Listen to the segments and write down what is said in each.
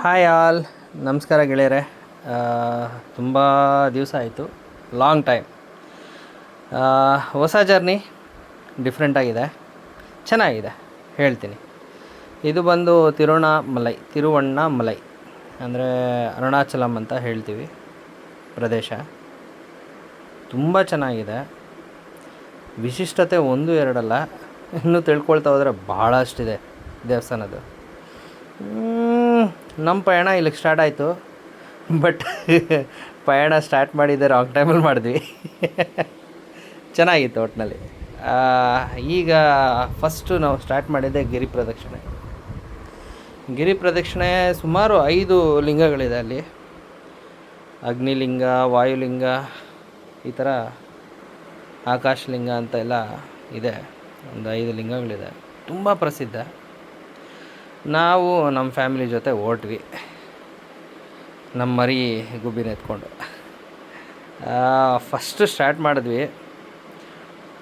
Hi all, ನಮಸ್ಕಾರ ಗೆಳೆಯರೆ. ತುಂಬ ದಿವಸ ಆಯಿತು, ಲಾಂಗ್ ಟೈಮ್. ಹೊಸ ಜರ್ನಿ, ಡಿಫ್ರೆಂಟಾಗಿದೆ, ಚೆನ್ನಾಗಿದೆ, ಹೇಳ್ತೀನಿ. ಇದು ಬಂದು ತಿರುವಣ್ಣಾಮಲೈ ಅಂದರೆ ಅರುಣಾಚಲಂ ಅಂತ ಹೇಳ್ತೀವಿ ಪ್ರದೇಶ. ತುಂಬ ಚೆನ್ನಾಗಿದೆ. ವಿಶಿಷ್ಟತೆ ಒಂದು ಎರಡಲ್ಲ, ಇನ್ನೂ ತಿಳ್ಕೊಳ್ತಾ ಹೋದರೆ ಭಾಳಷ್ಟಿದೆ ದೇವಸ್ಥಾನದ್ದು. ನಮ್ಮ ಪಯಣ ಇಲ್ಲಿಗೆ ಸ್ಟಾರ್ಟ್ ಆಯಿತು. ಬಟ್ ಪಯಣ ಸ್ಟಾರ್ಟ್ ಮಾಡಿದ್ದೆ ರಾಂಗ್ ಟೈಮಲ್ಲಿ ಮಾಡಿದ್ವಿ. ಚೆನ್ನಾಗಿತ್ತು ಒಟ್ಟಿನಲ್ಲಿ. ಈಗ ಫಸ್ಟು ನಾವು ಸ್ಟಾರ್ಟ್ ಮಾಡಿದ್ದೆ ಗಿರಿ ಪ್ರದಕ್ಷಿಣೆ. ಸುಮಾರು 5 ಲಿಂಗಗಳಿದೆ ಅಲ್ಲಿ. ಅಗ್ನಿಲಿಂಗ, ವಾಯುಲಿಂಗ, ಈ ಥರ ಆಕಾಶಲಿಂಗ ಅಂತ ಎಲ್ಲ ಇದೆ. ಒಂದು 5 ಲಿಂಗಗಳಿದೆ, ತುಂಬ ಪ್ರಸಿದ್ಧ. ನಾವು ನಮ್ಮ ಫ್ಯಾಮಿಲಿ ಜೊತೆ ಹೊರಟ್ವಿ, ನಮ್ಮ ಮರಿ ಗುಬ್ಬಿನ ಎತ್ಕೊಂಡು. ಫಸ್ಟು ಸ್ಟಾರ್ಟ್ ಮಾಡಿದ್ವಿ.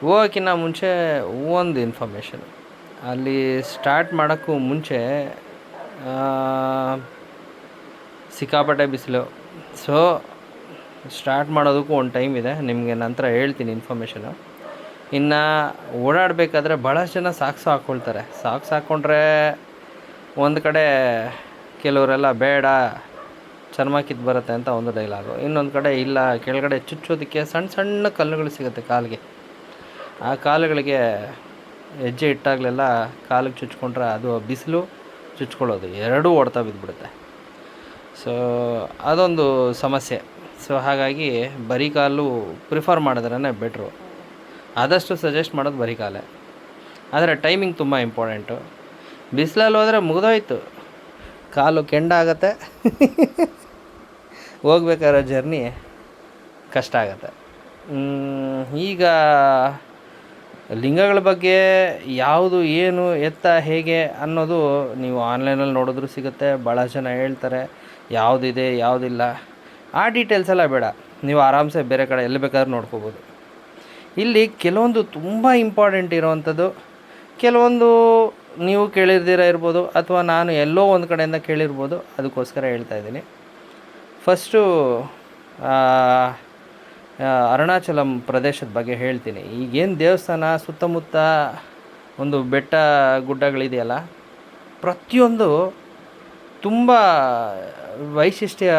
ಹೋಗೋಕ್ಕಿಂತ ಮುಂಚೆ ಒಂದು ಇನ್ಫಾರ್ಮೇಷನ್, ಅಲ್ಲಿ ಸ್ಟಾರ್ಟ್ ಮಾಡೋಕ್ಕೂ ಮುಂಚೆ ಸಿಕ್ಕಾಪಟ್ಟೆ ಬಿಸಿಲು. ಸೊ ಸ್ಟಾರ್ಟ್ ಮಾಡೋದಕ್ಕೂ ಒಂದು ಟೈಮ್ ಇದೆ, ನಿಮಗೆ ನಂತರ ಹೇಳ್ತೀನಿ ಇನ್ಫಾರ್ಮೇಷನು. ಇನ್ನು ಓಡಾಡಬೇಕಾದ್ರೆ ಭಾಳಷ್ಟು ಜನ ಸಾಕ್ಸ್ ಹಾಕ್ಕೊಳ್ತಾರೆ. ಸಾಕ್ಸ್ ಹಾಕ್ಕೊಂಡ್ರೆ ಒಂದು ಕಡೆ ಕೆಲವರೆಲ್ಲ ಬೇಡ, ಚರ್ಮ ಕಿತ್ತು ಬರುತ್ತೆ ಅಂತ ಒಂದು ಡೈಲಾಗು. ಇನ್ನೊಂದು ಕಡೆ ಇಲ್ಲ, ಕೆಳಗಡೆ ಚುಚ್ಚೋದಕ್ಕೆ ಸಣ್ಣ ಸಣ್ಣ ಕಲ್ಲುಗಳು ಸಿಗುತ್ತೆ ಕಾಲಿಗೆ. ಆ ಕಾಲುಗಳಿಗೆ ಹೆಜ್ಜೆ ಇಟ್ಟಾಗಲೆಲ್ಲ ಕಾಲಿಗೆ ಚುಚ್ಕೊಂಡ್ರೆ ಅದು ಬಿಸಿಲು ಚುಚ್ಕೊಳ್ಳೋದು ಎರಡೂ ಹೊಡ್ತಾ ಬಿದ್ದುಬಿಡುತ್ತೆ. ಸೊ ಅದೊಂದು ಸಮಸ್ಯೆ. ಸೊ ಹಾಗಾಗಿ ಬರೀ ಕಾಲು ಪ್ರಿಫರ್ ಮಾಡಿದ್ರೇ ಬೆಟ್ರು. ಆದಷ್ಟು ಸಜೆಸ್ಟ್ ಮಾಡೋದು ಬರೀ ಕಾಲೇ. ಆದರೆ ಟೈಮಿಂಗ್ ತುಂಬ ಇಂಪಾರ್ಟೆಂಟು. ಬಿಸಿಲಲ್ಲಿ ಹೋದರೆ ಮುಗಿದೋಯ್ತು, ಕಾಲು ಕೆಂಡಾಗತ್ತೆ. ಹೋಗ್ಬೇಕಾದ್ರೆ ಜರ್ನಿ ಕಷ್ಟ ಆಗುತ್ತೆ. ಈಗ ಲಿಂಗಗಳ ಬಗ್ಗೆ ಯಾವುದು ಏನು ಎತ್ತ ಹೇಗೆ ಅನ್ನೋದು ನೀವು ಆನ್ಲೈನಲ್ಲಿ ನೋಡಿದ್ರೂ ಸಿಗುತ್ತೆ. ಭಾಳ ಜನ ಹೇಳ್ತಾರೆ ಯಾವುದಿದೆ ಯಾವುದಿಲ್ಲ. ಆ ಡೀಟೇಲ್ಸ್ ಎಲ್ಲ ಬೇಡ, ನೀವು ಆರಾಮ್ಸೆ ಬೇರೆ ಕಡೆ ಎಲ್ಲಿ ಬೇಕಾದ್ರೂ ನೋಡ್ಕೋಬೋದು. ಇಲ್ಲಿ ಕೆಲವೊಂದು ತುಂಬ ಇಂಪಾರ್ಟೆಂಟ್ ಇರೋವಂಥದ್ದು, ಕೆಲವೊಂದು ನೀವು ಕೇಳಿರ್ದಿರ ಇರ್ಬೋದು, ಅಥವಾ ನಾನು ಎಲ್ಲೋ ಒಂದು ಕಡೆಯಿಂದ ಕೇಳಿರ್ಬೋದು. ಅದಕ್ಕೋಸ್ಕರ ಹೇಳ್ತಾಯಿದ್ದೀನಿ. ಫಸ್ಟು ಅರುಣಾಚಲಂ ಪ್ರದೇಶದ ಬಗ್ಗೆ ಹೇಳ್ತೀನಿ. ಈಗೇನು ದೇವಸ್ಥಾನ ಸುತ್ತಮುತ್ತ ಒಂದು ಬೆಟ್ಟ ಗುಡ್ಡಗಳಿದೆಯಲ್ಲ, ಪ್ರತಿಯೊಂದು ತುಂಬ ವೈಶಿಷ್ಟ್ಯ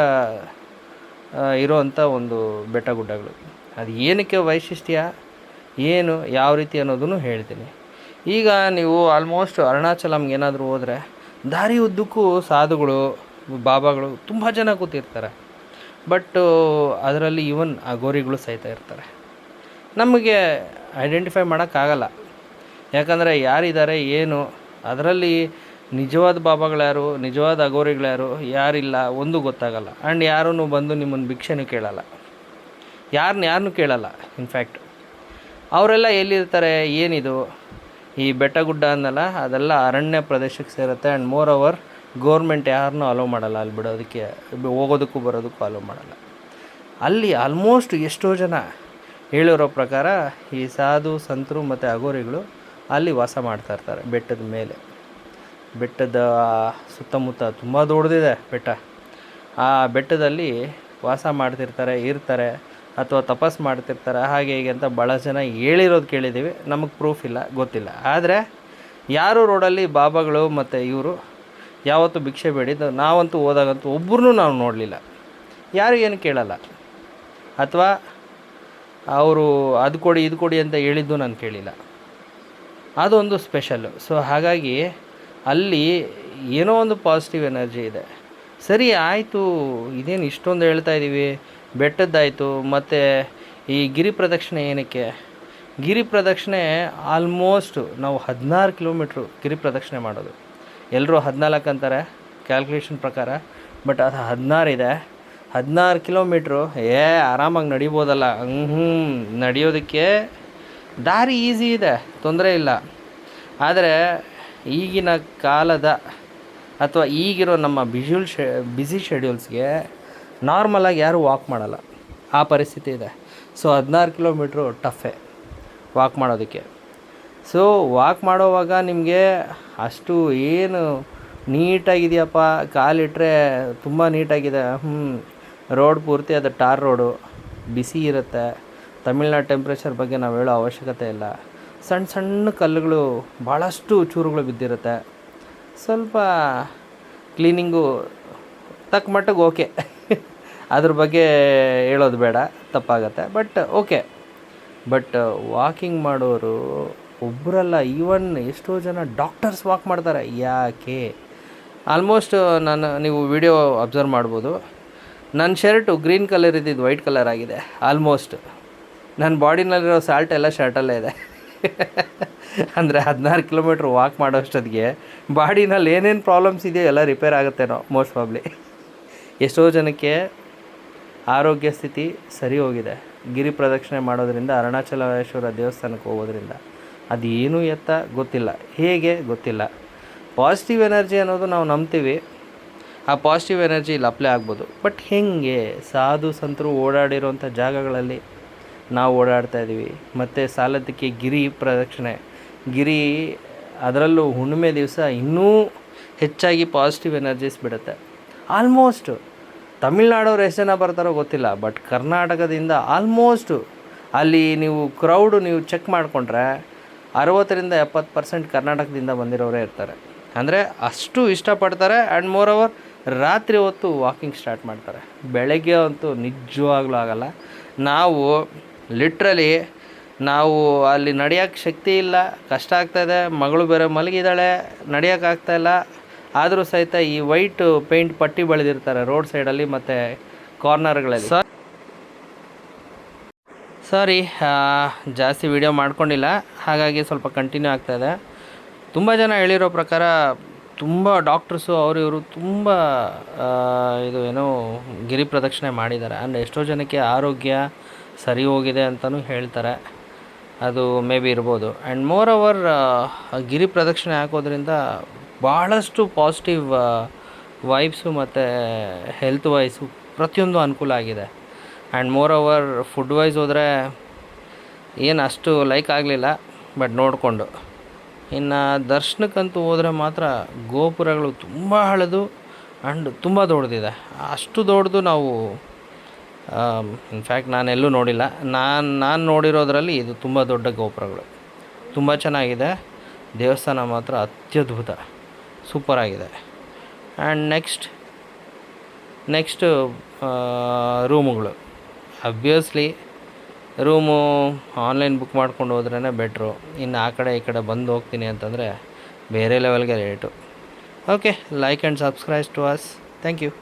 ಇರೋವಂಥ ಒಂದು ಬೆಟ್ಟ ಗುಡ್ಡಗಳು. ಅದು ಏನಕ್ಕೆ ವೈಶಿಷ್ಟ್ಯ, ಏನು ಯಾವ ರೀತಿ ಅನ್ನೋದನ್ನು ಹೇಳ್ತೀನಿ. ಈಗ ನೀವು ಆಲ್ಮೋಸ್ಟ್ ಅರುಣಾಚಲಂಗೆ ಏನಾದರೂ ಹೋದರೆ ದಾರಿ ಉದ್ದಕ್ಕೂ ಸಾಧುಗಳು, ಬಾಬಾಗಳು ತುಂಬ ಜನ ಕೂತಿರ್ತಾರೆ. ಬಟ್ ಅದರಲ್ಲಿ ಈವನ್ ಅಘೋರಿಗಳು ಸಹಿತ ಇರ್ತಾರೆ. ನಮಗೆ ಐಡೆಂಟಿಫೈ ಮಾಡೋಕ್ಕಾಗಲ್ಲ, ಯಾಕಂದರೆ ಯಾರಿದ್ದಾರೆ ಏನು, ಅದರಲ್ಲಿ ನಿಜವಾದ ಬಾಬಾಗಳ್ಯಾರು, ನಿಜವಾದ ಅಘೋರಿಗಳ್ಯಾರು, ಯಾರಿಲ್ಲ ಒಂದು ಗೊತ್ತಾಗಲ್ಲ. ಆ್ಯಂಡ್ ಯಾರೂ ಬಂದು ನಿಮ್ಮನ್ನು ಭಿಕ್ಷೆನೂ ಕೇಳಲ್ಲ, ಯಾರನ್ನೂ ಕೇಳಲ್ಲ. ಇನ್ಫ್ಯಾಕ್ಟ್ ಅವರೆಲ್ಲ ಎಲ್ಲಿರ್ತಾರೆ, ಏನಿದು ಈ ಬೆಟ್ಟ ಗುಡ್ಡ ಅನ್ನಲ್ಲ, ಅದೆಲ್ಲ ಅರಣ್ಯ ಪ್ರದೇಶಕ್ಕೆ ಸೇರುತ್ತೆ. ಆ್ಯಂಡ್ ಮೋರ್ ಓವರ್ ಗೋರ್ಮೆಂಟ್ ಯಾರನ್ನೂ ಅಲೋ ಮಾಡಲ್ಲ ಅಲ್ಲಿ ಬಿಡೋದಕ್ಕೆ, ಹೋಗೋದಕ್ಕೂ ಬರೋದಕ್ಕೂ ಅಲೋ ಮಾಡಲ್ಲ. ಅಲ್ಲಿ ಆಲ್ಮೋಸ್ಟ್ ಎಷ್ಟೋ ಜನ ಹೇಳಿರೋ ಪ್ರಕಾರ ಈ ಸಾಧು ಸಂತರು ಮತ್ತು ಅಘೋರಿಗಳು ಅಲ್ಲಿ ವಾಸ ಮಾಡ್ತಾಯಿರ್ತಾರೆ ಬೆಟ್ಟದ ಮೇಲೆ. ಬೆಟ್ಟದ ಸುತ್ತಮುತ್ತ ತುಂಬ ದೊಡ್ಡದಿದೆ ಬೆಟ್ಟ. ಆ ಬೆಟ್ಟದಲ್ಲಿ ವಾಸ ಮಾಡ್ತಿರ್ತಾರೆ, ಇರ್ತಾರೆ, ಅಥವಾ ತಪಸ್ ಮಾಡ್ತಿರ್ತಾರೆ, ಹಾಗೆ ಹೀಗೆ ಅಂತ ಭಾಳ ಜನ ಹೇಳಿರೋದು ಕೇಳಿದ್ದೀವಿ. ನಮಗೆ ಪ್ರೂಫ್ ಇಲ್ಲ, ಗೊತ್ತಿಲ್ಲ. ಆದರೆ ಯಾರು ರೋಡಲ್ಲಿ ಬಾಬಾಗಳು ಮತ್ತು ಇವರು ಯಾವತ್ತೂ ಭಿಕ್ಷೆ ಬೇಡಿದ್ದು ನಾವಂತೂ ಹೋದಾಗಂತೂ ಒಬ್ಬರನ್ನೂ ನಾವು ನೋಡಲಿಲ್ಲ. ಯಾರು ಏನು ಕೇಳಲ್ಲ, ಅಥವಾ ಅವರು ಅದು ಕೊಡಿ ಇದು ಕೊಡಿ ಅಂತ ಹೇಳಿದ್ದು ನಾನು ಕೇಳಿಲ್ಲ. ಅದೊಂದು ಸ್ಪೆಷಲ್ಲು. ಸೊ ಹಾಗಾಗಿ ಅಲ್ಲಿ ಏನೋ ಒಂದು ಪಾಸಿಟಿವ್ ಎನರ್ಜಿ ಇದೆ. ಸರಿ ಆಯಿತು, ಇದೇನು ಇಷ್ಟೊಂದು ಹೇಳ್ತಾ ಇದ್ದೀವಿ, ಬೆಟ್ಟದ್ದಾಯಿತು, ಮತ್ತು ಈ ಗಿರಿ ಪ್ರದಕ್ಷಿಣೆ ಏನಕ್ಕೆ? ಗಿರಿ ಪ್ರದಕ್ಷಿಣೆ ಆಲ್ಮೋಸ್ಟ್ ನಾವು 16 ಕಿಲೋಮೀಟ್ರು ಗಿರಿ ಪ್ರದಕ್ಷಿಣೆ ಮಾಡೋದು. ಎಲ್ಲರೂ 14 ಅಂತಾರೆ ಕ್ಯಾಲ್ಕುಲೇಷನ್ ಪ್ರಕಾರ, ಬಟ್ ಅದು 16 ಇದೆ. 16 ಕಿಲೋಮೀಟ್ರು ಆರಾಮಾಗಿ ನಡಿಬೋದಲ್ಲ. ನಡೆಯೋದಕ್ಕೆ ದಾರಿ ಈಸಿ ಇದೆ, ತೊಂದರೆ ಇಲ್ಲ. ಆದರೆ ಈಗಿನ ಕಾಲದ ಅಥವಾ ಈಗಿರೋ ನಮ್ಮ ಬ್ಯುಸಿ ಶೆಡ್ಯೂಲ್ಸ್ಗೆ ನಾರ್ಮಲಾಗಿ ಯಾರೂ ವಾಕ್ ಮಾಡಲ್ಲ, ಆ ಪರಿಸ್ಥಿತಿ ಇದೆ. ಸೊ 16 ಕಿಲೋಮೀಟ್ರು ಟಫೇ ವಾಕ್ ಮಾಡೋದಕ್ಕೆ. ಸೊ ವಾಕ್ ಮಾಡೋವಾಗ ನಿಮಗೆ ಅಷ್ಟು ಏನು ನೀಟಾಗಿದೆಯಪ್ಪ, ಕಾಲಿಟ್ಟರೆ ತುಂಬ ನೀಟಾಗಿದೆ. ರೋಡ್ ಪೂರ್ತಿ ಅದು ಟಾರ್ ರೋಡು, ಬಿಸಿ ಇರುತ್ತೆ. ತಮಿಳ್ನಾಡು ಟೆಂಪ್ರೇಚರ್ ಬಗ್ಗೆ ನಾವು ಹೇಳೋ ಅವಶ್ಯಕತೆ ಇಲ್ಲ. ಸಣ್ಣ ಸಣ್ಣ ಕಲ್ಲುಗಳು, ಭಾಳಷ್ಟು ಚೂರುಗಳು ಬಿದ್ದಿರುತ್ತೆ. ಸ್ವಲ್ಪ ಕ್ಲೀನಿಂಗು ತಕ್ಕ ಮಟ್ಟಿಗೆ ಓಕೆ. ಅದ್ರ ಬಗ್ಗೆ ಹೇಳೋದು ಬೇಡ, ತಪ್ಪಾಗತ್ತೆ. But okay. ಬಟ್ ವಾಕಿಂಗ್ ಮಾಡೋರು ಒಬ್ಬರಲ್ಲ, ಈವನ್ ಎಷ್ಟೋ ಜನ ಡಾಕ್ಟರ್ಸ್ ವಾಕ್ ಮಾಡ್ತಾರೆ. ಯಾಕೆ? ಆಲ್ಮೋಸ್ಟ್ ನೀವು ವಿಡಿಯೋ ಅಬ್ಸರ್ವ್ ಮಾಡ್ಬೋದು, ನನ್ನ ಶರ್ಟು ಗ್ರೀನ್ ಕಲರ್ ಇದ್ದಿದ್ದು ವೈಟ್ ಕಲರ್ ಆಗಿದೆ. ಆಲ್ಮೋಸ್ಟ್ ನನ್ನ ಬಾಡಿನಲ್ಲಿರೋ ಸಾಲ್ಟ್ ಎಲ್ಲ ಶರ್ಟಲ್ಲೇ ಇದೆ. ಅಂದರೆ 16 ಕಿಲೋಮೀಟ್ರ್ ವಾಕ್ ಮಾಡೋಷ್ಟೊತ್ತಿಗೆ ಬಾಡಿನಲ್ಲಿ ಏನೇನು ಪ್ರಾಬ್ಲಮ್ಸ್ ಇದೆಯೋ ಎಲ್ಲ ರಿಪೇರ್ ಆಗುತ್ತೇನೋ ಮೋಸ್ಟ್ ಪ್ರಾಬ್ಲಿ. ಎಷ್ಟೋ ಜನಕ್ಕೆ ಆರೋಗ್ಯ ಸ್ಥಿತಿ ಸರಿ ಹೋಗಿದೆ ಗಿರಿ ಪ್ರದಕ್ಷಿಣೆ ಮಾಡೋದ್ರಿಂದ, ಅರುಣಾಚಲೇಶ್ವರ ದೇವಸ್ಥಾನಕ್ಕೆ ಹೋಗೋದ್ರಿಂದ. ಅದೇನು ಎತ್ತ ಗೊತ್ತಿಲ್ಲ, ಹೇಗೆ ಗೊತ್ತಿಲ್ಲ. ಪಾಸಿಟಿವ್ ಎನರ್ಜಿ ಅನ್ನೋದು ನಾವು ನಂಬ್ತೀವಿ, ಆ ಪಾಸಿಟಿವ್ ಎನರ್ಜಿ ಇಲ್ಲಿ ಅಪ್ಲೈ ಆಗ್ಬೋದು. ಬಟ್ ಹೇಗೆ? ಸಾಧು ಸಂತರು ಓಡಾಡಿರೋಂಥ ಜಾಗಗಳಲ್ಲಿ ನಾವು ಓಡಾಡ್ತಾ ಇದ್ದೀವಿ. ಮತ್ತು ಸಾಲದಕ್ಕೆ ಗಿರಿ ಪ್ರದಕ್ಷಿಣೆ, ಗಿರಿ ಅದರಲ್ಲೂ ಹುಣ್ಣಿಮೆ ದಿವಸ ಇನ್ನೂ ಹೆಚ್ಚಾಗಿ ಪಾಸಿಟಿವ್ ಎನರ್ಜೀಸ್ ಬಿಡುತ್ತೆ. ಆಲ್ಮೋಸ್ಟ್ ತಮಿಳ್ನಾಡವ್ರು ಎಷ್ಟು ಜನ ಬರ್ತಾರೋ ಗೊತ್ತಿಲ್ಲ, ಬಟ್ ಕರ್ನಾಟಕದಿಂದ ಆಲ್ಮೋಸ್ಟು ಅಲ್ಲಿ ನೀವು ಕ್ರೌಡು ನೀವು ಚೆಕ್ ಮಾಡಿಕೊಂಡ್ರೆ 60-70% ಕರ್ನಾಟಕದಿಂದ ಬಂದಿರೋರೇ ಇರ್ತಾರೆ. ಅಂದರೆ ಅಷ್ಟು ಇಷ್ಟಪಡ್ತಾರೆ. ಆ್ಯಂಡ್ ಮೋರ್ ಓವರ್ ರಾತ್ರಿ ಹೊತ್ತು ವಾಕಿಂಗ್ ಸ್ಟಾರ್ಟ್ ಮಾಡ್ತಾರೆ. ಬೆಳಗ್ಗೆ ಅಂತೂ ನಿಜವಾಗ್ಲೂ ಆಗೋಲ್ಲ. ನಾವು ಲಿಟ್ರಲಿ ನಾವು ಅಲ್ಲಿ ನಡೆಯೋಕ್ಕೆ ಶಕ್ತಿ ಇಲ್ಲ, ಕಷ್ಟ ಆಗ್ತಾಯಿದೆ. ಮಗಳು ಬೇರೆ ಮಲಗಿದ್ದಾಳೆ, ನಡೆಯೋಕ್ಕಾಗ್ತಾಯಿಲ್ಲ. ಆದರೂ ಸಹಿತ ಈ ವೈಟ್ ಪೇಂಟ್ ಪಟ್ಟಿ ಬೆಳೆದಿರ್ತಾರೆ ರೋಡ್ ಸೈಡಲ್ಲಿ ಮತ್ತು ಕಾರ್ನರ್ಗಳಲ್ಲಿ. ಸಾರಿ, ಜಾಸ್ತಿ ವಿಡಿಯೋ ಮಾಡ್ಕೊಂಡಿಲ್ಲ, ಹಾಗಾಗಿ ಸ್ವಲ್ಪ ಕಂಟಿನ್ಯೂ ಆಗ್ತಾಯಿದೆ. ತುಂಬ ಜನ ಹೇಳಿರೋ ಪ್ರಕಾರ ತುಂಬ ಡಾಕ್ಟರ್ಸು ಅವರು ಇವರು ತುಂಬ ಇದು ಏನೋ ಗಿರಿ ಪ್ರದಕ್ಷಿಣೆ ಮಾಡಿದ್ದಾರೆ. ಅಂದರೆ ಎಷ್ಟೋ ಜನಕ್ಕೆ ಆರೋಗ್ಯ ಸರಿ ಹೋಗಿದೆ ಅಂತಲೂ ಹೇಳ್ತಾರೆ. ಅದು ಮೇ ಬಿ ಇರ್ಬೋದು. ಆ್ಯಂಡ್ ಮೋರ್ ಓವರ್ ಗಿರಿ ಪ್ರದಕ್ಷಿಣೆ ಹಾಕೋದ್ರಿಂದ ಭಾಳಷ್ಟು ಪಾಸಿಟಿವ್ ವೈಬ್ಸು ಮತ್ತು ಹೆಲ್ತ್ ವೈಸು ಪ್ರತಿಯೊಂದು ಅನುಕೂಲ ಆಗಿದೆ. And moreover food wise ಹೋದರೆ ಏನು ಅಷ್ಟು ಲೈಕ್ ಆಗಲಿಲ್ಲ, ಬಟ್ ನೋಡಿಕೊಂಡು. ಇನ್ನು ದರ್ಶನಕ್ಕಂತೂ ಹೋದರೆ ಮಾತ್ರ ಗೋಪುರಗಳು ತುಂಬ ಹಳೆದು ಆ್ಯಂಡ್ ತುಂಬ ದೊಡ್ಡದಿದೆ. ಅಷ್ಟು ದೊಡ್ಡದು ನಾವು ಇನ್ಫ್ಯಾಕ್ಟ್ ನಾನೆಲ್ಲೂ ನೋಡಿಲ್ಲ. ನಾನು ನೋಡಿರೋದ್ರಲ್ಲಿ ಇದು ತುಂಬ ದೊಡ್ಡ ಗೋಪುರಗಳು, ತುಂಬ ಚೆನ್ನಾಗಿದೆ. ದೇವಸ್ಥಾನ ಮಾತ್ರ ಅತ್ಯದ್ಭುತ, ಸೂಪರಾಗಿದೆ. ಆ್ಯಂಡ್ ನೆಕ್ಸ್ಟು ರೂಮುಗಳು. ಅಬ್ವಿಯಸ್ಲಿ ರೂಮು ಆನ್ಲೈನ್ ಬುಕ್ ಮಾಡ್ಕೊಂಡು ಹೋದ್ರೇ ಬೆಟ್ರು. ಇನ್ನು ಆ ಕಡೆ ಈ ಕಡೆ ಬಂದು ಹೋಗ್ತೀನಿ ಅಂತಂದರೆ ಬೇರೆ ಲೆವೆಲ್ಗೆ rate. Okay, like and subscribe to us. Thank you.